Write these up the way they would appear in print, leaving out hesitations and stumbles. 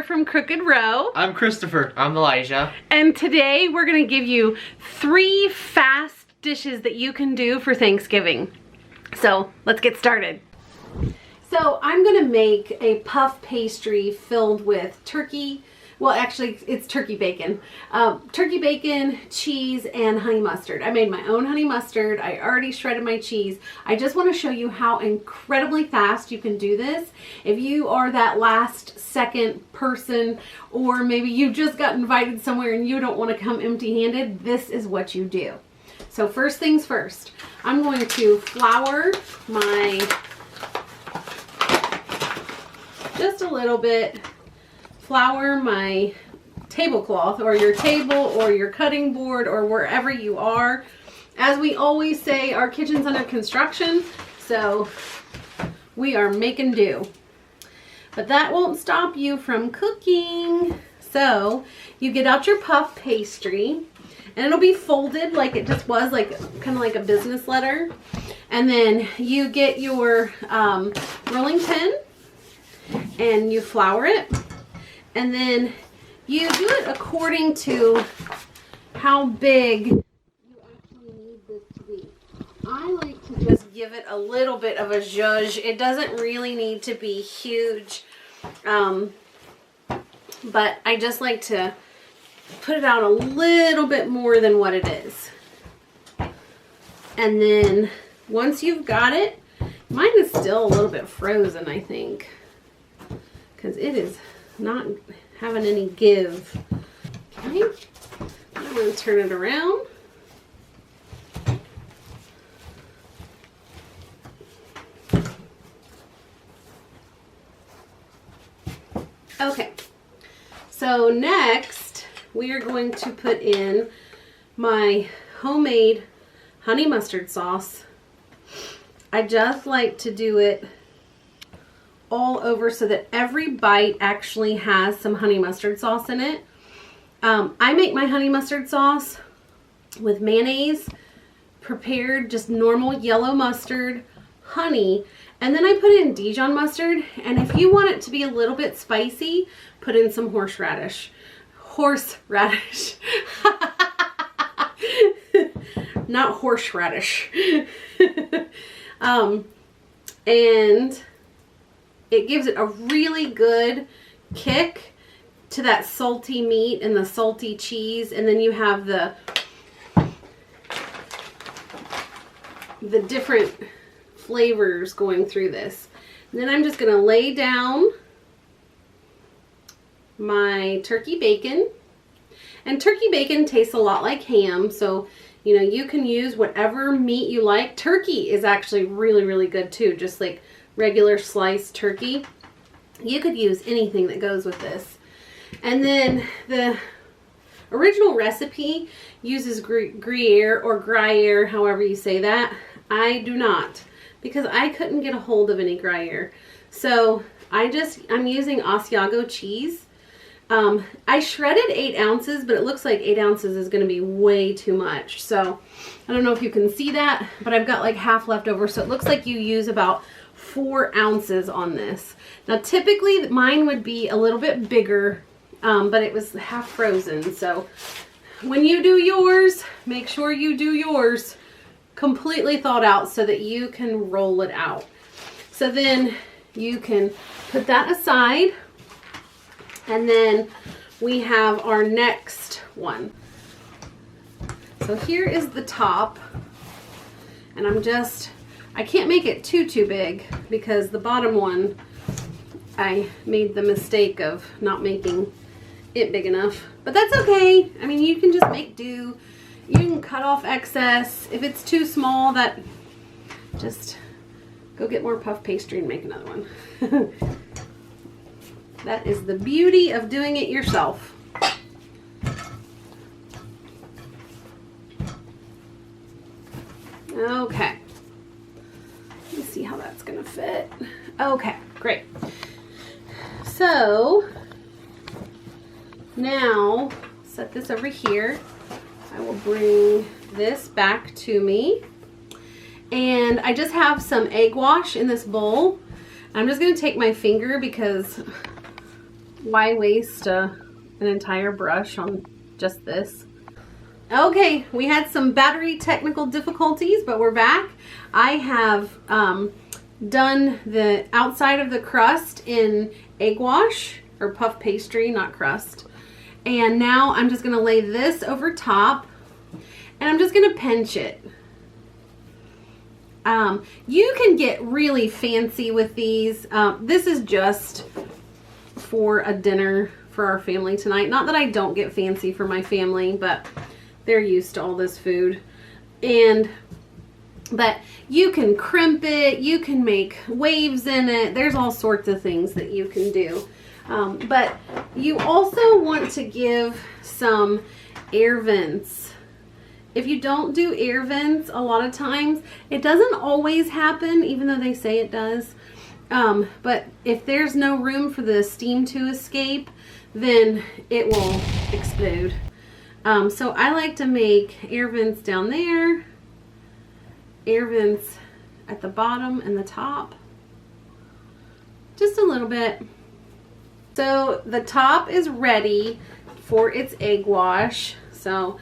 from Crooked Row. I'm Christopher. I'm Elijah. And today we're gonna give you 3 fast dishes that you can do for Thanksgiving. So let's get started. So I'm gonna make a puff pastry filled with turkey. Well, actually, it's turkey bacon. Turkey bacon, cheese, and honey mustard. I made my own honey mustard. I already shredded my cheese. I just want to show you how incredibly fast you can do this. If you are that last second person, or maybe you just got invited somewhere and you don't want to come empty-handed, this is what you do. So first things first, I'm going to flour my, just a little bit, flour my tablecloth or your table or your cutting board or wherever you are. As we always say, our kitchen's under construction, so we are making do. But that won't stop you from cooking. So you get out your puff pastry and it'll be folded like it just was, like kind of like a business letter. And then you get your rolling pin and you flour it. And then you do it according to how big you actually need this to be. I like to just give it a little bit of a zhuzh. It doesn't really need to be huge. But I just like to put it out a little bit more than what it is. And then once you've got it, mine is still a little bit frozen, I think, because it is not having any give. Okay, I'm going to turn it around. Okay, so next we are going to put in my homemade honey mustard sauce. I just like to do it all over so that every bite actually has some honey mustard sauce in it. I make my honey mustard sauce with mayonnaise, prepared just normal yellow mustard, honey, and then I put in Dijon mustard. And if you want it to be a little bit spicy, put in some horseradish. Horseradish. Not horseradish. And it gives it a really good kick to that salty meat and the salty cheese. And then you have the different flavors going through this. And then I'm just going to lay down my turkey bacon. And turkey bacon tastes a lot like ham, so you know, you can use whatever meat you like. Turkey is actually really, really good too, just like regular sliced turkey. You could use anything that goes with this. And then the original recipe uses Gruyere or Gruyere, however you say that. I do not, because I couldn't get a hold of any Gruyere. So I'm using Asiago cheese. I shredded 8 ounces, but it looks like 8 ounces is going to be way too much. So I don't know if you can see that, but I've got like half left over. So it looks like you use about 4 ounces on this. Now typically mine would be a little bit bigger, but it was half frozen. So when you do yours, make sure you do yours completely thawed out so that you can roll it out. So then you can put that aside. And then we have our next one. So here is the top. And I can't make it too big because the bottom one, I made the mistake of not making it big enough. But that's okay. I mean, you can just make do. You can cut off excess. If it's too small, that just go get more puff pastry and make another one. That is the beauty of doing it yourself. Okay. Let me see how that's gonna fit. Okay, great. So now set this over here. I will bring this back to me. And I just have some egg wash in this bowl. I'm just gonna take my finger because Why waste an entire brush on just this? Okay, we had some battery technical difficulties, but we're back. I have done the outside of the crust in egg wash, or puff pastry, not crust. And now I'm just gonna lay this over top, and I'm just gonna pinch it. You can get really fancy with these. This is just for a dinner for our family tonight. Not that I don't get fancy for my family, but they're used to all this food. But you can crimp it, you can make waves in it. There's all sorts of things that you can do. But you also want to give some air vents. If you don't do air vents, a lot of times, it doesn't always happen, even though they say it does. But if there's no room for the steam to escape, then it will explode. So I like to make air vents down there, air vents at the bottom and the top, just a little bit. So the top is ready for its egg wash. So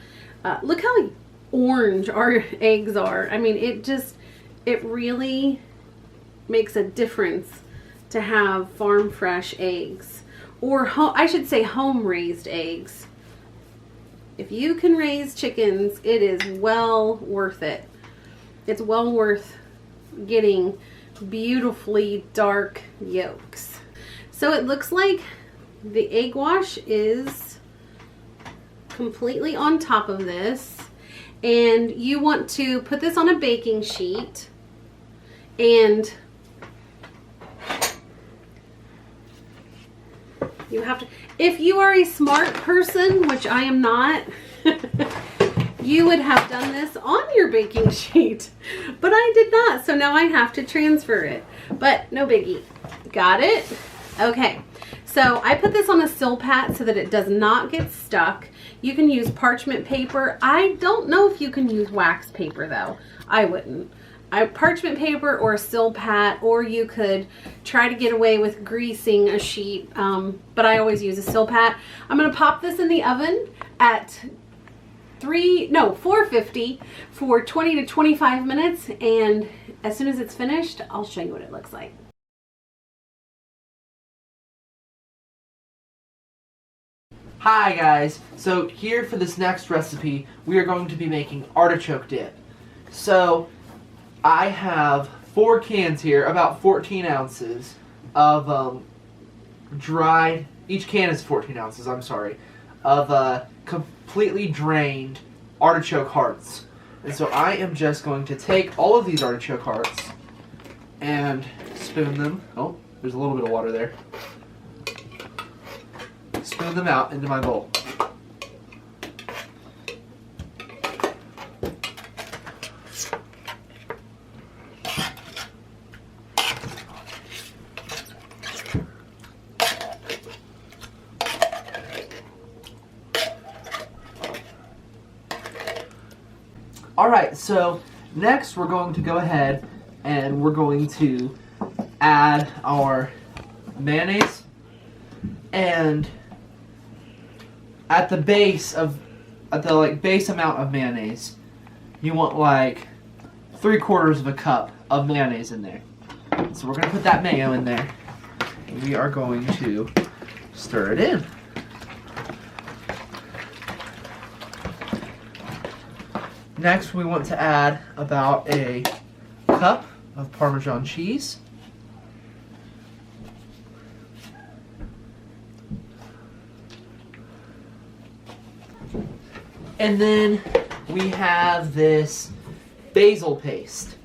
look how orange our eggs are. I mean, it really makes a difference to have farm fresh eggs, or I should say home raised eggs. If you can raise chickens, it is well worth it. It's well worth getting beautifully dark yolks. So it looks like the egg wash is completely on top of this, and you want to put this on a baking sheet, and you have to, if you are a smart person, which I am not, you would have done this on your baking sheet, but I did not, so now I have to transfer it, but no biggie. Got it? Okay, so I put this on a Silpat so that it does not get stuck. You can use parchment paper. I don't know if you can use wax paper though. I wouldn't. Parchment paper or a Silpat, or you could try to get away with greasing a sheet, but I always use a Silpat. I'm gonna pop this in the oven at 450 for 20 to 25 minutes, and as soon as it's finished, I'll show you what it looks like. Hi guys, so here for this next recipe, we are going to be making artichoke dip. So I have 4 cans here, about 14 ounces of dried, each can is 14 ounces, I'm sorry, of completely drained artichoke hearts. And so I am just going to take all of these artichoke hearts and spoon them. Oh, there's a little bit of water there. Spoon them out into my bowl. Alright, so next we're going to go ahead and we're going to add our mayonnaise, and at the base amount of mayonnaise, you want like 3/4 of a cup of mayonnaise in there. So we're going to put that mayo in there, and we are going to stir it in. Next, we want to add about a cup of Parmesan cheese. And then we have this basil paste.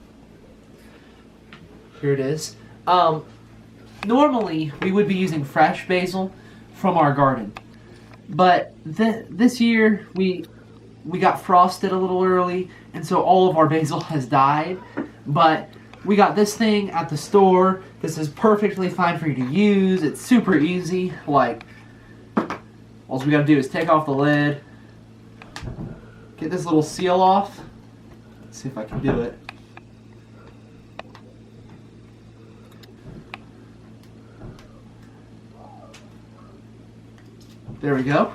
Here it is. Normally, we would be using fresh basil from our garden. But this year, we got frosted a little early, and so all of our basil has died. But we got this thing at the store. This is perfectly fine for you to use. It's super easy. Like, all we gotta do is take off the lid, get this little seal off. Let's see if I can do it. There we go.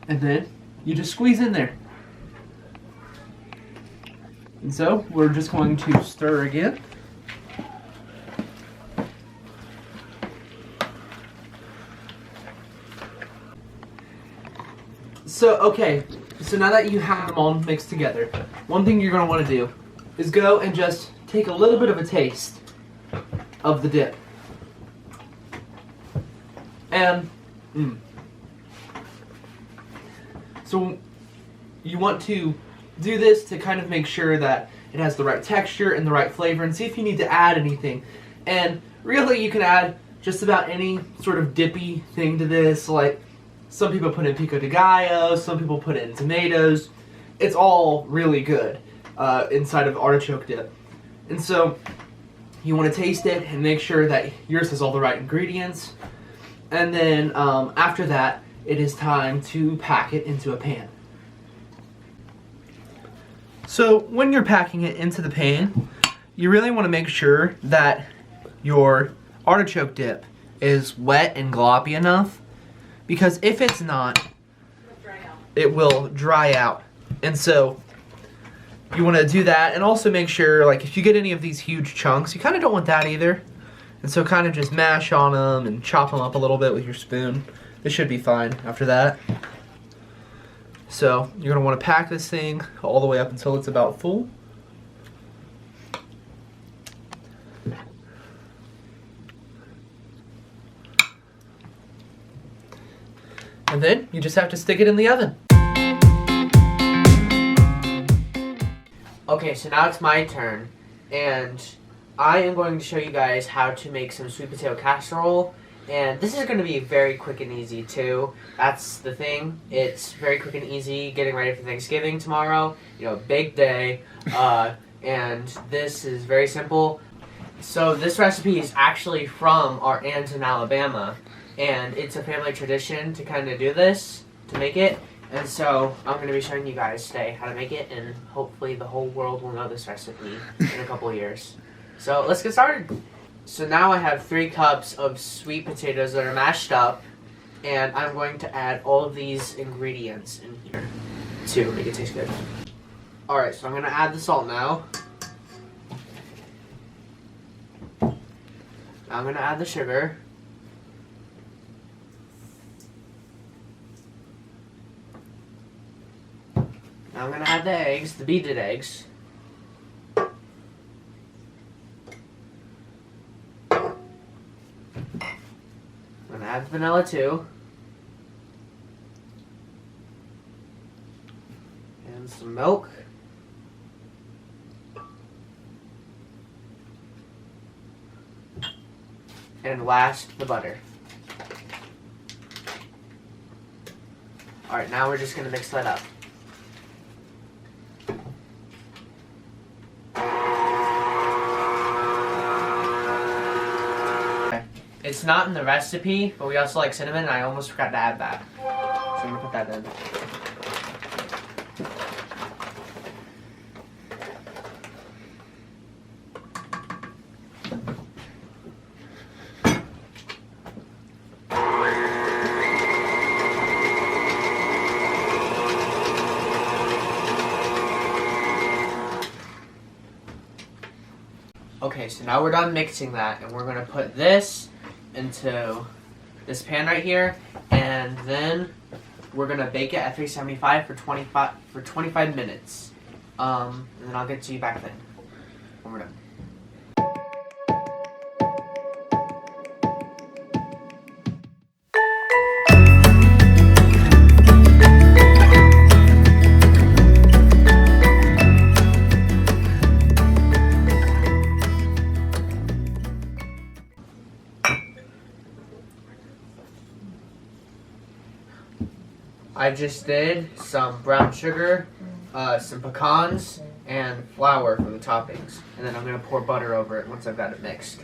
And then you just squeeze in there. And so we're just going to stir again. So, okay, so now that you have them all mixed together, one thing you're going to want to do is go and just take a little bit of a taste of the dip. And, so you want to do this to kind of make sure that it has the right texture and the right flavor, and see if you need to add anything. And really you can add just about any sort of dippy thing to this, like some people put in pico de gallo, some people put in tomatoes. It's all really good inside of artichoke dip. And so you want to taste it and make sure that yours has all the right ingredients. And then after that, it is time to pack it into a pan. So when you're packing it into the pan, you really want to make sure that your artichoke dip is wet and gloppy enough, because if it's not, it will dry out. And so you want to do that, and also make sure, like, if you get any of these huge chunks, you kind of don't want that either. And so kind of just mash on them and chop them up a little bit with your spoon. It should be fine after that. So you're going to want to pack this thing all the way up until it's about full. And then you just have to stick it in the oven. Okay, so now it's my turn, and I am going to show you guys how to make some sweet potato casserole. And this is going to be very quick and easy too. That's the thing. It's very quick and easy, getting ready for Thanksgiving tomorrow. You know, big day. And this is very simple. So this recipe is actually from our aunt in Alabama. And it's a family tradition to kind of do this, to make it. And so I'm going to be showing you guys today how to make it. And hopefully the whole world will know this recipe in a couple years. So let's get started. So now I have 3 cups of sweet potatoes that are mashed up, and I'm going to add all of these ingredients in here to make it taste good. Alright, so I'm going to add the salt now. Now I'm going to add the sugar. Now I'm going to add the eggs, the beaten eggs. I'm going to add the vanilla too. And some milk. And last, the butter. Alright, now we're just going to mix that up. It's not in the recipe, but we also like cinnamon, and I almost forgot to add that. So I'm gonna put that in. Okay, so now we're done mixing that, and we're gonna put this into this pan right here, and then we're gonna bake it at 375 for 25 minutes. And then I'll get to you back then when we're done. I just did some brown sugar, some pecans, and flour for the toppings. And then I'm going to pour butter over it once I've got it mixed.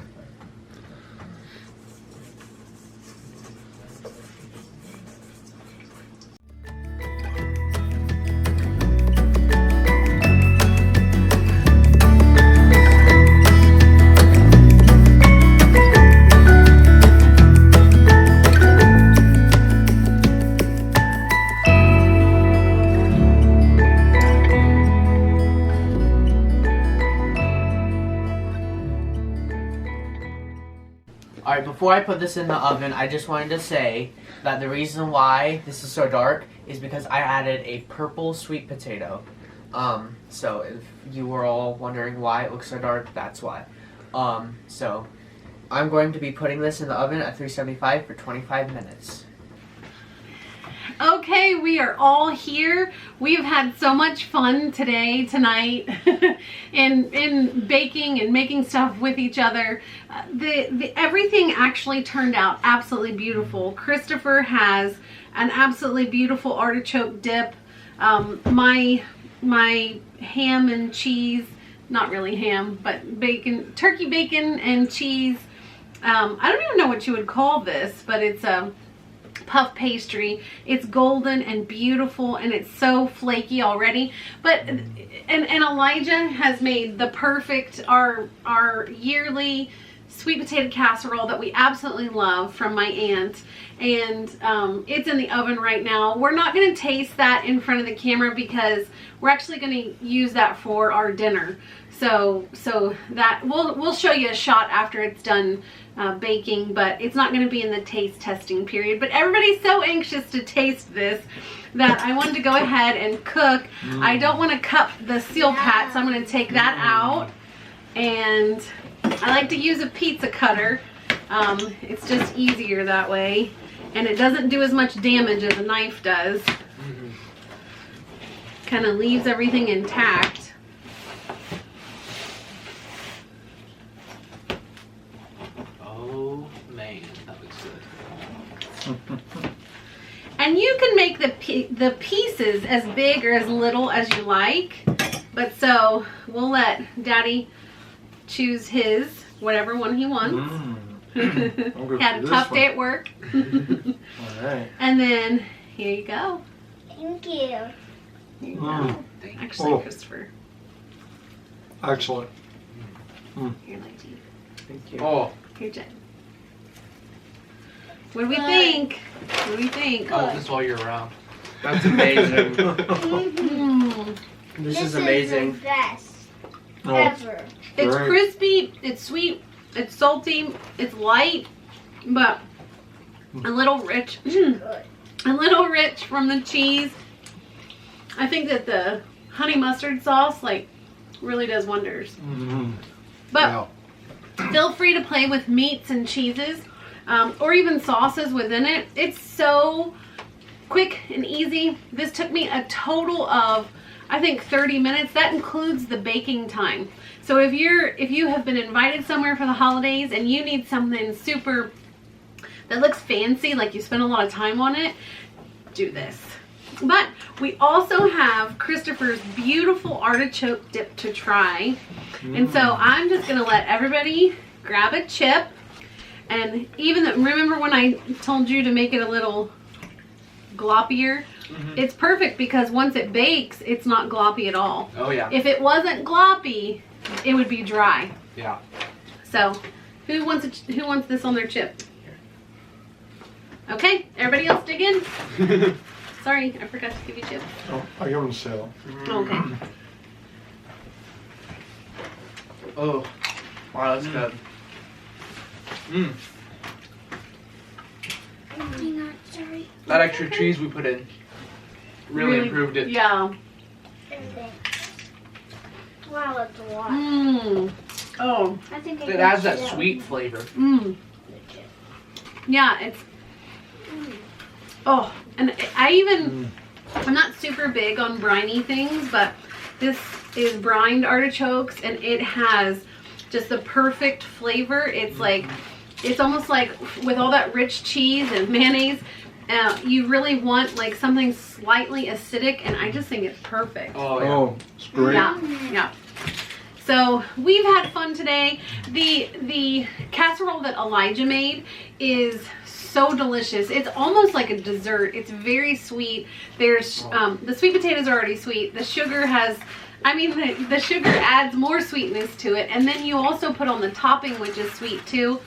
Alright, before I put this in the oven, I just wanted to say that the reason why this is so dark is because I added a purple sweet potato. So if you were all wondering why it looks so dark, that's why. So I'm going to be putting this in the oven at 375 for 25 minutes. Okay, we are all here. We've had so much fun tonight, in baking and making stuff with each other. Everything actually turned out absolutely beautiful. Christopher has an absolutely beautiful artichoke dip. My ham and cheese, not really ham, but bacon, turkey bacon and cheese. I don't even know what you would call this, but it's a puff pastry. It's golden and beautiful, and it's so flaky already. But and Elijah has made the perfect our yearly sweet potato casserole that we absolutely love from my aunt, and it's in the oven right now. We're not going to taste that in front of the camera because we're actually going to use that for our dinner. So that we'll show you a shot after it's done baking, but it's not going to be in the taste testing period. But everybody's so anxious to taste this that I wanted to go ahead and cook. I don't want to cup the seal pat, so I'm going to take that out. And I like to use a pizza cutter. It's just easier that way, and it doesn't do as much damage as a knife does. Kind of leaves everything intact. Oh man, that looks good. And you can make the pieces as big or as little as you like. But so we'll let Daddy choose his, whatever one he wants. He had a tough day at work. Alright. And then here you go. Thank you. Here you go. Actually, Christopher. Excellent. Here, Lexi. Thank you. Oh, Here, Jen. What do we think? What do we think? oh, this is while you're around. That's amazing. Mm. This is amazing. The best Oh, ever. It's Great. crispy, it's sweet, it's salty, it's light, but a little rich. Good. A little rich from the cheese. I think that the honey mustard sauce really does wonders. But feel free to play with meats and cheeses, or even sauces within it. It's so quick and easy. This took me a total of, I think, 30 minutes. That includes the baking time. So if you have been invited somewhere for the holidays and you need something super that looks fancy, like you spend a lot of time on it, do this. But we also have Christopher's beautiful artichoke dip to try. And so I'm just gonna let everybody grab a chip. And even remember when I told you to make it a little gloppier? It's perfect because once it bakes, it's not gloppy at all. Oh yeah. If it wasn't gloppy, it would be dry. Yeah. So, who wants this on their chip? Okay, everybody else dig in. Sorry, I forgot to give you chips. Oh, I give them sale. Okay. Oh, wow, that's good. Sorry. That extra cheese we put in really improved it. Yeah. Wow, that's a lot. Mmm. Oh. I think I It can adds that share sweet flavor. Mmm. the chip. Yeah, it's. Oh, and I'm not super big on briny things, but this is brined artichokes, and it has just the perfect flavor. It's it's almost like with all that rich cheese and mayonnaise, you really want something slightly acidic, and I just think it's perfect. Oh yeah. Oh, it's great. Yeah. So we've had fun today. The casserole that Elijah made is so delicious. It's almost like a dessert. It's very sweet. There's the sweet potatoes are already sweet. The sugar has, the sugar adds more sweetness to it, and then you also put on the topping, which is sweet too.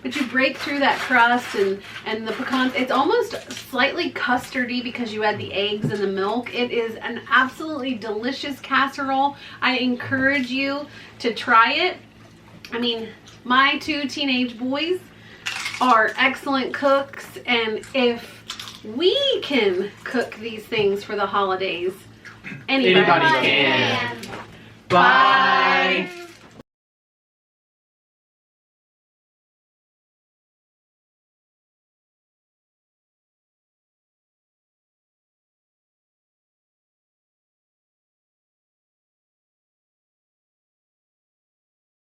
But you break through that crust and the pecans. It's almost slightly custardy because you add the eggs and the milk. It is an absolutely delicious casserole. I encourage you to try it. I mean, my 2 teenage boys are excellent cooks, and if we can cook these things for the holidays, anybody Anybody can. can. Bye.